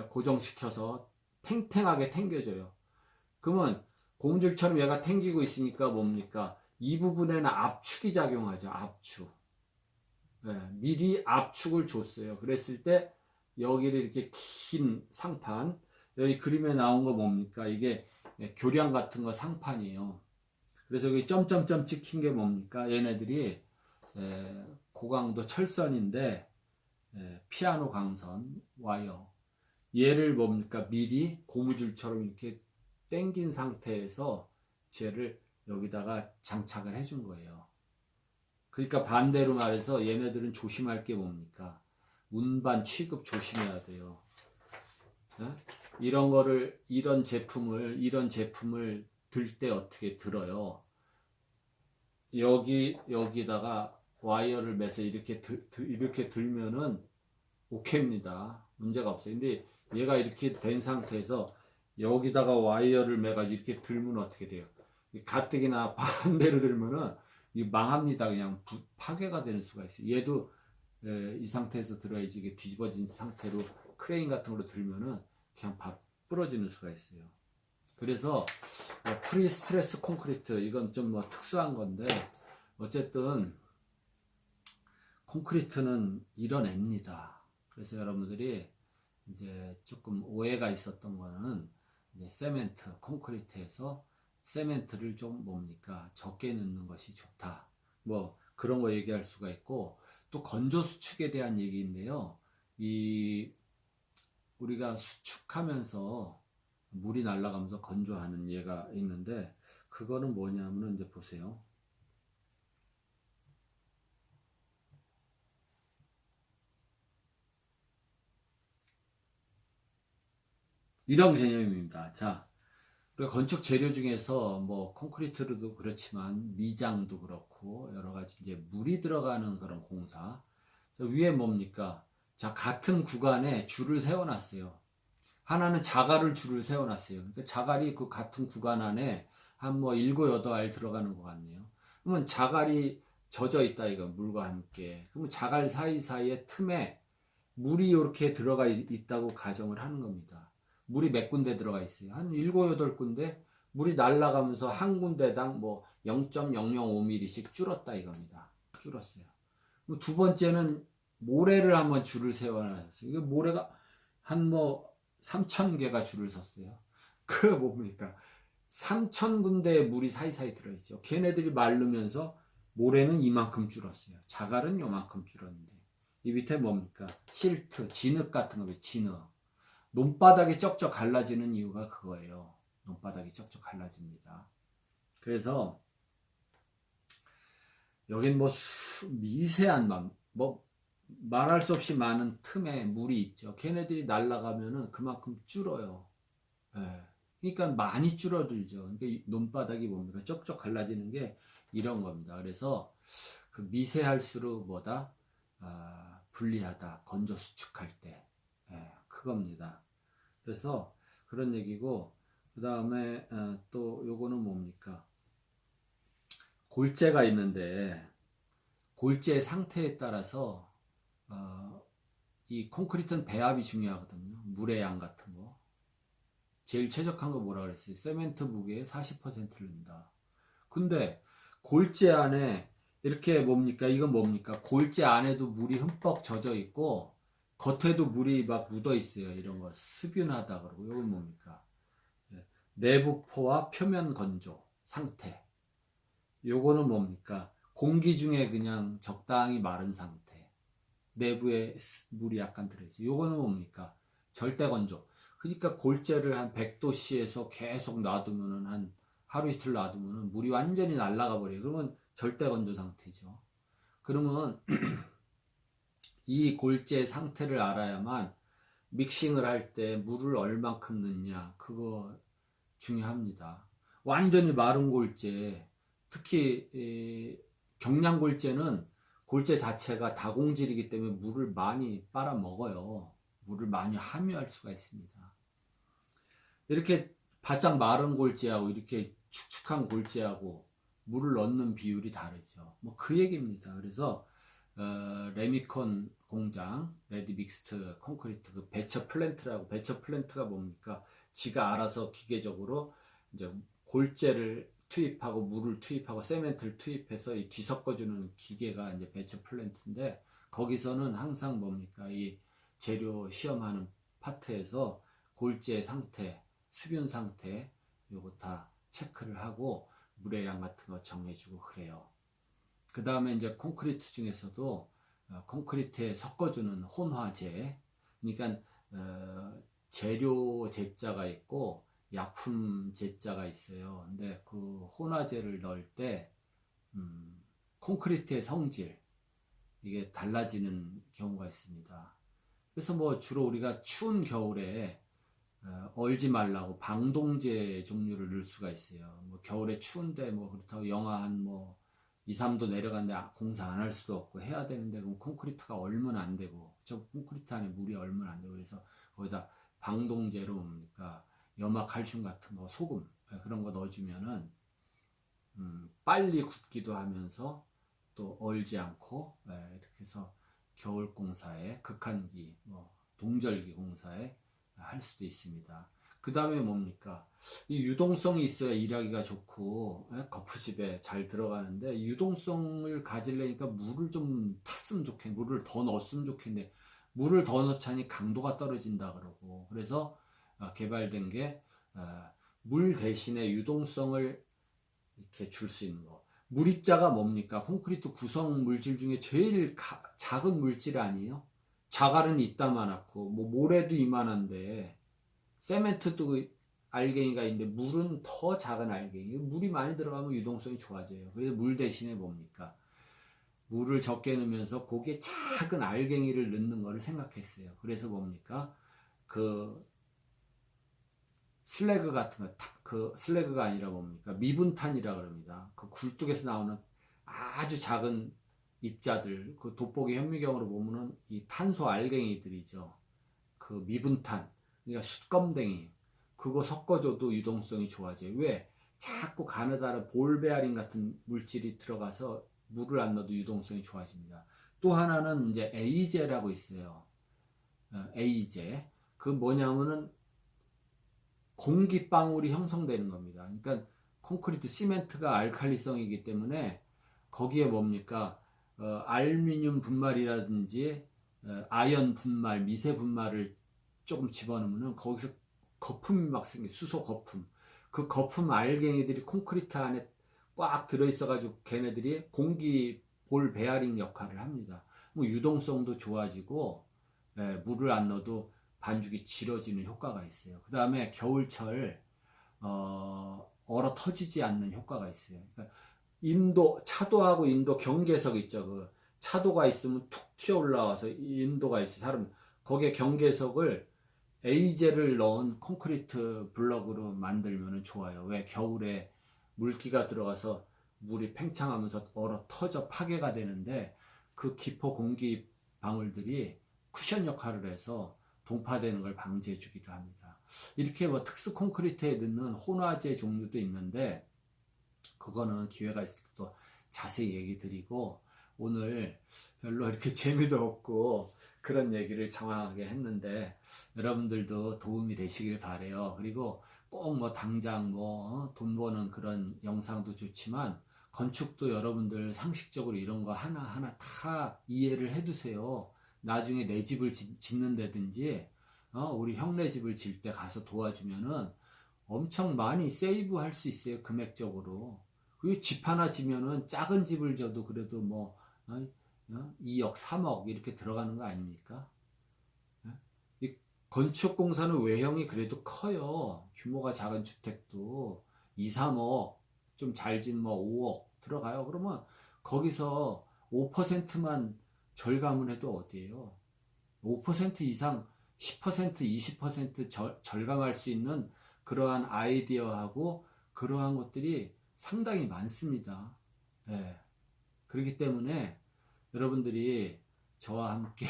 Speaker 1: 고정시켜서 탱탱하게 당겨줘요. 그러면 고무줄처럼 얘가 당기고 있으니까 뭡니까? 이 부분에는 압축이 작용하죠. 압축. 미리 압축을 줬어요. 그랬을 때 여기를 이렇게 긴 상판 여기 그림에 나온 거 뭡니까? 이게 교량 같은 거 상판이에요. 그래서 여기 점점점 찍힌 게 뭡니까? 얘네들이 고강도 철선인데 피아노 강선 와이어 얘를 뭡니까? 미리 고무줄처럼 이렇게 당긴 상태에서 쟤를 여기다가 장착을 해준 거예요. 그러니까 반대로 말해서 얘네들은 조심할 게 뭡니까? 운반 취급 조심해야 돼요. 이런 제품을 들 때 어떻게 들어요? 여기다가 와이어를 매서 이렇게 들면은 오케이입니다. 문제가 없어요. 근데 얘가 이렇게 된 상태에서 여기다가 와이어를 매가지고 이렇게 들면 어떻게 돼요? 가뜩이나 반대로 들면은 이 망합니다. 그냥 파괴가 되는 수가 있어요. 얘도 이 상태에서 들어야지 이게 뒤집어진 상태로 크레인 같은 걸로 들면은 그냥 부러지는 수가 있어요. 그래서 프리 스트레스 콘크리트 이건 좀 뭐 특수한 건데 어쨌든 콘크리트는 이뤄냅니다. 그래서 여러분들이 이제 조금 오해가 있었던 거는 이제 세멘트, 콘크리트에서 세멘트를 좀 뭡니까 적게 넣는 것이 좋다. 뭐 그런 거 얘기할 수가 있고 또 건조 수축에 대한 얘기인데요. 이 우리가 수축하면서 물이 날아가면서 건조하는 예가 있는데 그거는 뭐냐면은 이제 보세요. 이런 개념입니다. 자, 우리가 건축 재료 중에서 뭐 콘크리트도 그렇지만 미장도 그렇고 여러 가지 이제 물이 들어가는 그런 공사. 위에 뭡니까? 자, 같은 구간에 줄을 세워놨어요. 하나는 자갈을 줄을 세워놨어요. 그러니까 자갈이 그 같은 구간 안에 한 뭐 7, 8알 들어가는 것 같네요. 그러면 자갈이 젖어 있다 이거 물과 함께. 그러면 자갈 사이사이에 틈에 물이 이렇게 들어가 있다고 가정을 하는 겁니다. 물이 몇 군데 들어가 있어요. 한 7, 8군데 물이 날아가면서 한 군데당 뭐 0.005mm씩 줄었다 이겁니다. 줄었어요. 두 번째는 모래를 한번 줄을 세워놨어요. 이게 모래가 한 뭐 3,000개가 줄을 섰어요. 그 뭡니까? 3,000군데의 물이 사이사이 들어있죠. 걔네들이 마르면서 모래는 이만큼 줄었어요. 자갈은 요만큼 줄었는데 이 밑에 뭡니까? 실트, 진흙 같은 거, 진흙. 논바닥이 쩍쩍 갈라지는 이유가 그거예요. 논바닥이 쩍쩍 갈라집니다. 그래서 여긴 뭐 미세한 뭐 말할 수 없이 많은 틈에 물이 있죠. 걔네들이 날아가면은 그만큼 줄어요. 예. 그러니까 많이 줄어들죠. 그러니까 논바닥이 뭡니까? 쩍쩍 갈라지는 게 이런 겁니다. 그래서 그 미세할수록 뭐다? 불리하다. 건조 수축할 때. 예, 그겁니다. 그래서 그런 얘기고, 그 다음에 또 요거는 뭡니까? 골재가 있는데, 골재 상태에 따라서 이 콘크리트는 배합이 중요하거든요. 물의 양 같은 거. 제일 최적한 거 뭐라 그랬어요? 세멘트 무게의 40%를 넣는다. 근데 골재 안에 이렇게 뭡니까? 이건 뭡니까? 골재 안에도 물이 흠뻑 젖어 있고 겉에도 물이 막 묻어 있어요. 이런 거 습윤하다 그러고 이건 뭡니까? 내부포와 표면 건조 상태. 요거는 뭡니까? 공기 중에 그냥 적당히 마른 상태. 내부에 물이 약간 들어있어요. 요거는 뭡니까? 절대 건조. 그러니까 골재를 한 100도씨에서 계속 놔두면은 한 하루 이틀 놔두면은 물이 완전히 날아가 버려요. 그러면 절대 건조 상태죠. 그러면 이 골재 상태를 알아야만 믹싱을 할 때 물을 얼만큼 넣냐 그거 중요합니다. 완전히 마른 골재, 특히 경량골재는 골재 자체가 다공질이기 때문에 물을 많이 빨아먹어요. 물을 많이 함유할 수가 있습니다. 이렇게 바짝 마른 골재하고 이렇게 축축한 골재하고 물을 넣는 비율이 다르죠. 뭐 그 얘기입니다. 그래서 레미콘 공장, 레디 믹스트 콘크리트 그 배처 플랜트라고 배처 플랜트가 뭡니까? 지가 알아서 기계적으로 이제 골재를 투입하고 물을 투입하고 세멘트를 투입해서 이 뒤섞어주는 기계가 이제 배처 플랜트인데 거기서는 항상 뭡니까? 이 재료 시험하는 파트에서 골재 상태, 습윤 상태 요거 다 체크를 하고 물의 양 같은 거 정해주고 그래요. 그 다음에 이제 콘크리트 중에서도 콘크리트에 섞어주는 혼화제, 그러니까 재료 제자가 있고 약품 제자가 있어요. 근데 그 혼화제를 넣을 때 콘크리트의 성질 이게 달라지는 경우가 있습니다. 그래서 뭐 주로 우리가 추운 겨울에 얼지 말라고 방동제 종류를 넣을 수가 있어요. 뭐 겨울에 추운데 뭐 그렇다고 영하 한 뭐 2, 3도 내려갔는데 공사 안 할 수도 없고 해야 되는데 그럼 콘크리트가 얼면 안 되고 저 콘크리트 안에 물이 얼면 안 되고 그래서 거기다 방동제로 뭡니까 염화 칼슘 같은 거 소금 그런 거 넣어주면은 빨리 굳기도 하면서 또 얼지 않고 이렇게 해서 겨울 공사에 극한기 뭐 동절기 공사에 할 수도 있습니다. 그 다음에 뭡니까? 이 유동성이 있어야 일하기가 좋고 거푸집에 잘 들어가는데 유동성을 가지려니까 물을 좀 탔으면 좋겠는데 물을 더 넣었으면 좋겠는데 물을 더 넣자니 강도가 떨어진다 그러고 그래서 개발된 게 물 대신에 유동성을 이렇게 줄 수 있는 거. 물입자가 뭡니까? 콘크리트 구성 물질 중에 제일 작은 물질 아니에요? 자갈은 이따만하고 뭐 모래도 이만한데 세멘트도 알갱이가 있는데 물은 더 작은 알갱이. 물이 많이 들어가면 유동성이 좋아져요. 그래서 물 대신에 뭡니까? 물을 적게 넣으면서 거기에 작은 알갱이를 넣는 거를 생각했어요. 그래서 뭡니까? 그 슬래그 같은 거, 그 슬래그가 아니라 뭡니까? 미분탄이라 그럽니다. 그 굴뚝에서 나오는 아주 작은 입자들, 그 돋보기 현미경으로 보면은 이 탄소 알갱이들이죠. 그 미분탄, 그러니까 숯검댕이, 그거 섞어줘도 유동성이 좋아져요. 왜? 자꾸 가느다란 볼베아린 같은 물질이 들어가서 물을 안 넣어도 유동성이 좋아집니다. 또 하나는 이제 에이제라고 있어요. 에이제. 그 뭐냐면은 공기방울이 형성되는 겁니다. 그러니까 콘크리트 시멘트가 알칼리성이기 때문에 거기에 뭡니까 알루미늄 분말이라든지 아연 분말, 미세 분말을 조금 집어넣으면 거기서 거품이 막 생겨 수소 거품. 그 거품 알갱이들이 콘크리트 안에 꽉 들어있어가지고 걔네들이 공기 볼 베어링 역할을 합니다. 뭐 유동성도 좋아지고 물을 안 넣어도 반죽이 질어지는 효과가 있어요. 그 다음에 겨울철 얼어 터지지 않는 효과가 있어요. 그러니까 인도 차도하고 인도 경계석 있죠. 그 차도가 있으면 툭 튀어 올라와서 인도가 있어 사람 거기에 경계석을 에이제를 넣은 콘크리트 블럭으로 만들면 좋아요. 왜 겨울에 물기가 들어가서 물이 팽창하면서 얼어 터져 파괴가 되는데 그 기포 공기 방울들이 쿠션 역할을 해서 동파되는 걸 방지해 주기도 합니다. 이렇게 뭐 특수 콘크리트에 넣는 혼화제 종류도 있는데 그거는 기회가 있을 때 또 자세히 얘기 드리고 오늘 별로 이렇게 재미도 없고 그런 얘기를 장황하게 했는데 여러분들도 도움이 되시길 바래요. 그리고 꼭 뭐 당장 뭐 돈 버는 그런 영상도 좋지만 건축도 여러분들 상식적으로 이런 거 하나하나 다 이해를 해 두세요. 나중에 내 집을 짓는다든지 우리 형네 집을 질 때 가서 도와주면은 엄청 많이 세이브 할 수 있어요. 금액적으로. 그리고 집 하나 지면은 작은 집을 져도 그래도 뭐 2억, 3억 이렇게 들어가는 거 아닙니까? 이 건축공사는 외형이 그래도 커요. 규모가 작은 주택도 2, 3억, 좀 잘 지면 뭐 5억 들어가요. 그러면 거기서 5%만 절감을 해도 어디예요? 5% 이상 10%, 20% 절감할 수 있는 그러한 아이디어하고 그러한 것들이 상당히 많습니다. 예. 그렇기 때문에 여러분들이 저와 함께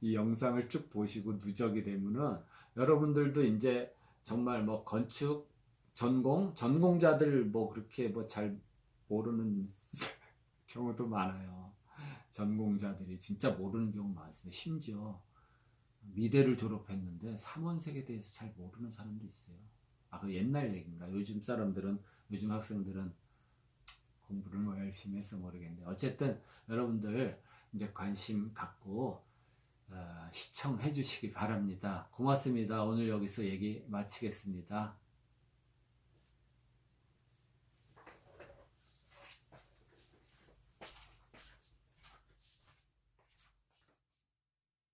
Speaker 1: 이 영상을 쭉 보시고 누적이 되면은 여러분들도 이제 정말 뭐 건축 전공자들 뭐 그렇게 뭐 잘 모르는 경우도 많아요. 전공자들이 진짜 모르는 경우 많습니다. 심지어 미대를 졸업했는데 삼원색에 대해서 잘 모르는 사람도 있어요. 그 옛날 얘기인가? 요즘 학생들은 공부를 뭐 열심히 해서 모르겠는데 어쨌든 여러분들 이제 관심 갖고 시청해 주시기 바랍니다. 고맙습니다. 오늘 여기서 얘기 마치겠습니다.